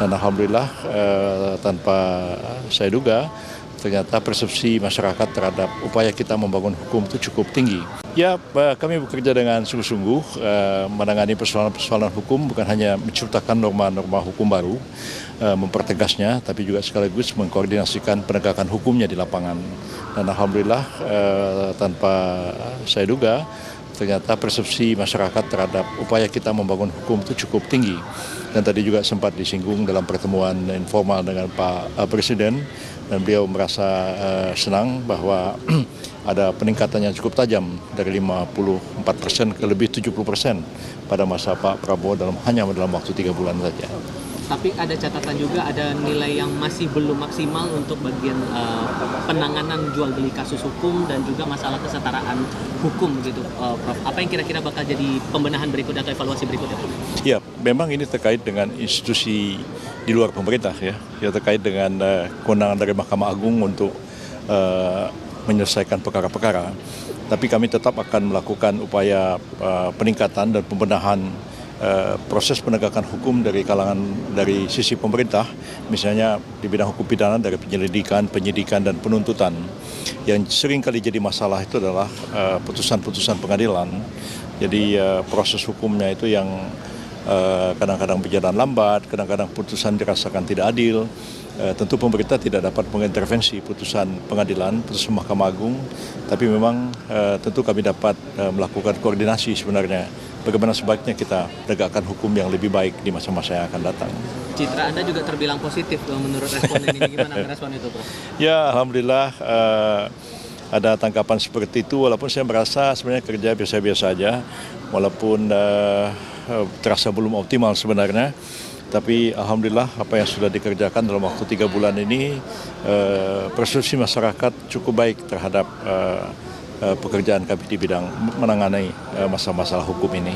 Dan alhamdulillah tanpa saya duga, ternyata persepsi masyarakat terhadap upaya kita membangun hukum itu cukup tinggi. Ya, kami bekerja dengan sungguh-sungguh menangani persoalan-persoalan hukum, bukan hanya menciptakan norma-norma hukum baru, mempertegasnya, tapi juga sekaligus mengkoordinasikan penegakan hukumnya di lapangan. Dan alhamdulillah tanpa saya duga, ternyata persepsi masyarakat terhadap upaya kita membangun hukum itu cukup tinggi. Dan tadi juga sempat disinggung dalam pertemuan informal dengan Pak Presiden, dan beliau merasa senang bahwa ada peningkatan yang cukup tajam dari 54% ke lebih 70% pada masa Pak Prabowo hanya dalam waktu 3 bulan saja. Tapi ada catatan juga, ada nilai yang masih belum maksimal untuk bagian penanganan jual beli kasus hukum dan juga masalah kesetaraan hukum gitu, Prof. Apa yang kira-kira bakal jadi pembenahan berikutnya atau evaluasi berikutnya, Prof? Ya, memang ini terkait dengan institusi di luar pemerintah ya terkait dengan kewenangan dari Mahkamah Agung untuk menyelesaikan perkara-perkara. Tapi kami tetap akan melakukan upaya peningkatan dan pembenahan proses penegakan hukum dari sisi pemerintah, misalnya di bidang hukum pidana dari penyelidikan, penyidikan, dan penuntutan. Yang sering kali jadi masalah itu adalah putusan-putusan pengadilan. Jadi proses hukumnya itu yang kadang-kadang berjalan lambat, kadang-kadang putusan dirasakan tidak adil. Tentu pemerintah tidak dapat mengintervensi putusan pengadilan, putusan Mahkamah Agung, tapi memang tentu kami dapat melakukan koordinasi sebenarnya bagaimana sebaiknya kita tegakkan hukum yang lebih baik di masa-masa yang akan datang. Citra Anda juga terbilang positif menurut responden ini, gimana merespon itu, Prof? Ya, alhamdulillah ada tanggapan seperti itu, walaupun saya merasa sebenarnya kerja biasa-biasa aja, walaupun terasa belum optimal sebenarnya. Tapi alhamdulillah apa yang sudah dikerjakan dalam waktu 3 bulan ini, persepsi masyarakat cukup baik terhadap pekerjaan kami di bidang menangani masalah-masalah hukum ini.